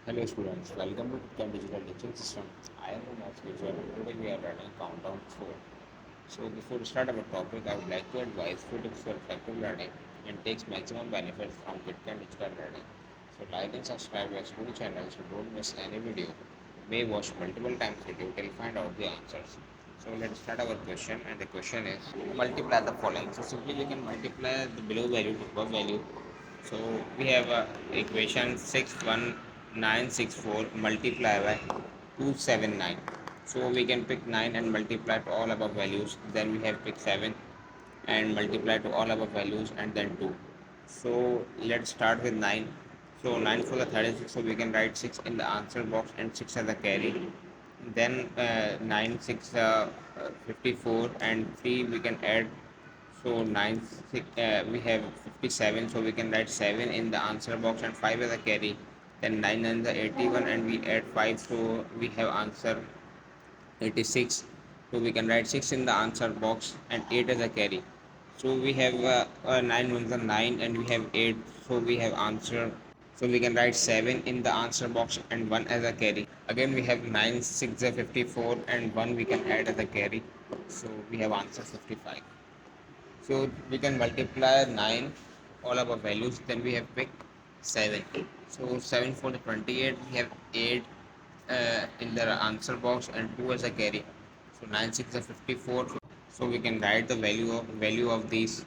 Hello students, welcome to Kitchen Digital Teaching System. I am the maths teacher and today we are running countdown 4. So before we start our topic, I would like to advise food tips for effective learning and takes maximum benefits from Kitchen Digital Learning. So like and subscribe to our school channel so don't miss any video. May watch multiple times video till find out the answers. So let's start our question and the question is multiply the following. So simply we can multiply the below value to above value. So we have equation 61964 multiply by 279. So we can pick 9 and multiply to all above values. Then we have pick 7 and multiply to all above values and then 2. So let's start with 9. So 9 for the 36. So we can write 6 in the answer box and 6 as a carry. Then 9 6 54 and 3 we can add. So 9 6, we have 57, so we can write 7 in the answer box and 5 as a carry. Then 9 and the 81 and we add 5, so we have answer 86. So we can write 6 in the answer box and 8 as a carry. So we have 9 ones are 9 and we have 8, so we have answer. So we can write 7 in the answer box and 1 as a carry. Again we have 9 6 are 54 and 1 we can add as a carry. So we have answer 55. So we can multiply 9 all above values. Then we have picked 7. So 7 for the 28 we have 8 in the answer box and 2 as a carry. So 9 6 is 54. So we can write the value of these.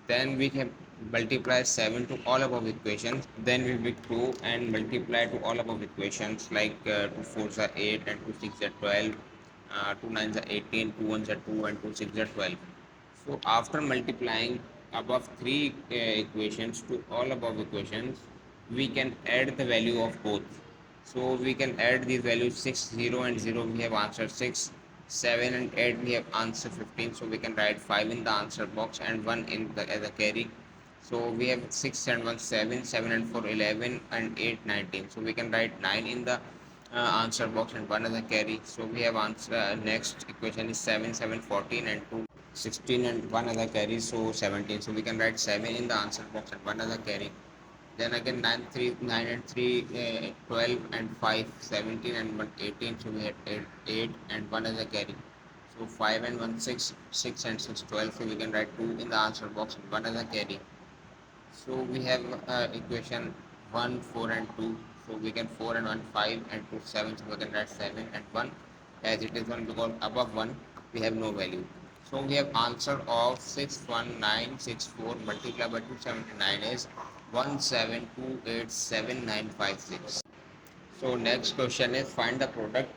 Then we can multiply 7 to all above equations. Then we pick 2 and multiply to all above equations like 2 4s are 8 and 2 6 are 12. 2 9s are 18, 2 1s are 2 and 2 6 are 12. So after multiplying above three equations to all above equations, we can add the value of both. So we can add these values 6, 0 and 0, we have answer 6, 7 and 8, we have answer 15. So we can write 5 in the answer box and 1 in the as a carry. So we have 6 and 1 7, 7 and 4 11 and 8 19. So we can write 9 in the answer box and 1 as a carry. So we have answer next equation is 7 7 14 and 2 16 and 1 other carry, so 17. So we can write 7 in the answer box and 1 other carry. Then again 9 3 9 and 3 12 and 5 17 and 1 18. So we had 8 and 1 other carry. So 5 and 1 6 6 and 6 12. So we can write 2 in the answer box and 1 other carry. So we have equation 1 4 and 2. So we can 4 and 1 5 and 2 7. So we can write 7 and 1 as it is 1 because above 1 we have no value. So we have answer of 61964 multiplied by 279 is 1728796. So next question is find the product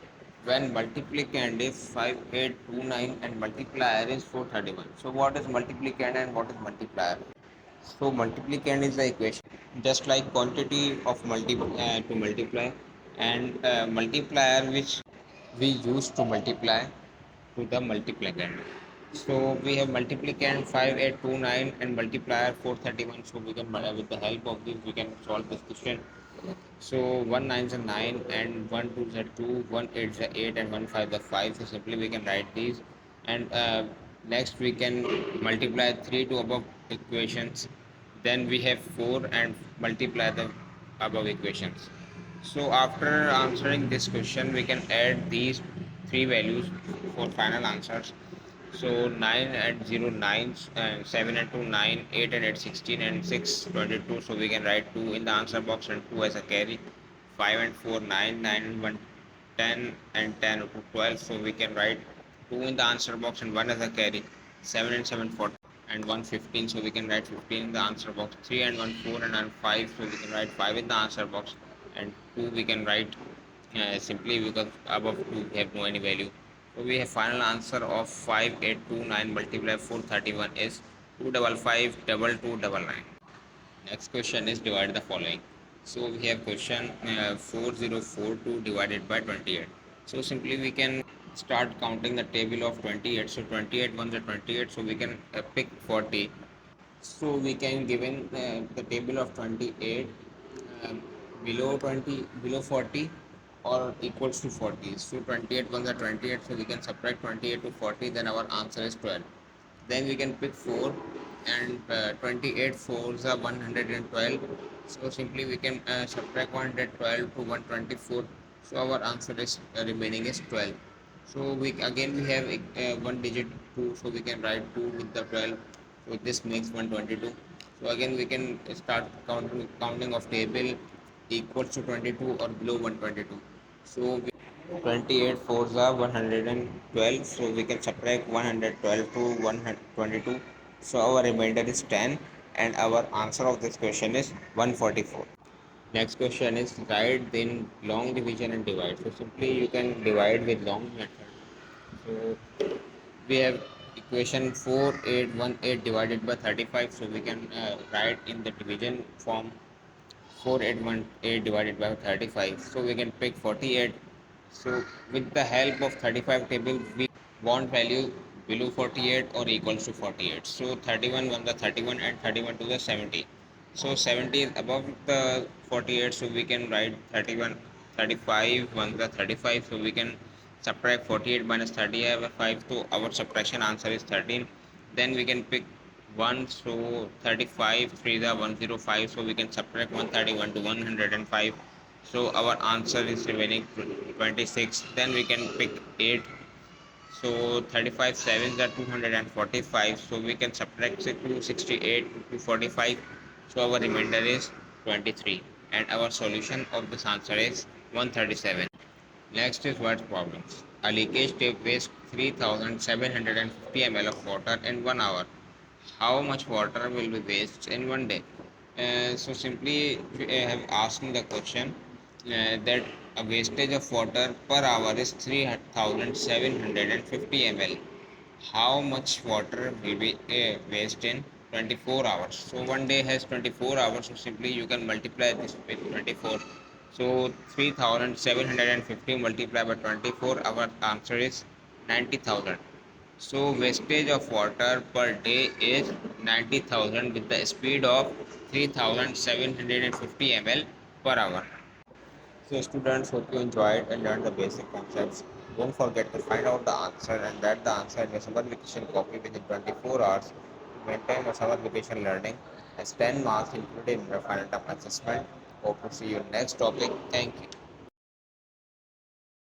when multiplicand is 5829 and multiplier is 431. So what is multiplicand and what is multiplier? So multiplicand is the equation just like quantity of to multiply and multiplier which we use to multiply to the multiplicand. So we have multiplicand 5829 and multiplier 431. So we can with the help of this we can solve this question. So 1 9 is a 9 and 1 2 is a 2, 1 8 is a 8 and 1 5 is a 5. So simply we can write these and next we can multiply 3 to above equations. Then we have 4 and multiply the above equations. So after answering this question we can add these three values for final answers. So 9 and 0 9 and 7 and 2 9, 8 and 8 16 and 6 22. So we can write 2 in the answer box and 2 as a carry. 5 and 4 9, 9 and 1 10 and 10 to 12. So we can write 2 in the answer box and 1 as a carry. 7 and 7 14 and 1 15. So we can write 15 in the answer box. 3 and 1 4 and 1 5. So we can write 5 in the answer box and 2 we can write simply because above 2 we have no any value. So we have final answer of 5829 multiplied 431 is 255 Next question is divide the following. So we have question 4042 divided by 28. So simply we can start counting the table of 28. So 28 ones are 28. So we can pick 40. So we can given the table of 28 uh, below 20 below 40 or equals to 40. So 28 ones are 28. So we can subtract 28 to 40. Then our answer is 12. Then we can pick 4 and 28 fours are 112. So simply we can subtract 112 to 124. So our answer is remaining is 12. So we have one digit 2, so we can write 2 with the 12. So this makes 122. So again we can start counting of table equals to 22 or below 122. So 28 fours are 112, so we can subtract 112 to 122. So our remainder is 10, and our answer of this question is 144. Next question is write in long division and divide. So simply you can divide with long method. So we have equation 4818 divided by 35. So we can write in the division form 4818 divided by 35. So we can pick 48. So with the help of 35 table, we want value below 48 or equals to 48. So 31 1 the 31 and 31 to the 70. So 70 is above the 48. So we can write 31, 35 1 the 35. So we can subtract 48 minus 35. So our subtraction answer is 13. Then we can pick 1, so 35 3 the 105, so we can subtract 131 to 105. So our answer is remaining 26. Then we can pick 8, so 35 7 the 245, so we can subtract 268 to 245. So our remainder is 23, and our solution of this answer is 137. Next is word problems. A leakage tape wastes 3750 ml of water in 1 hour. How much water will be wasted in one day? So simply have asking the question that a wastage of water per hour is 3750 ml. How much water will be wasted in 24 hours? So one day has 24 hours, so simply you can multiply this with 24. So 3750 multiplied by 24, our answer is 90,000. So wastage of water per day is 90,000 with the speed of 3750 ml per hour. So students, hope you enjoyed and learned the basic concepts. Don't forget to find out the answer and write the answer in your summer vacation copy within 24 hours to maintain your summer vacation learning as 10 marks included in your final term assessment. Hope to see you next topic. Thank you.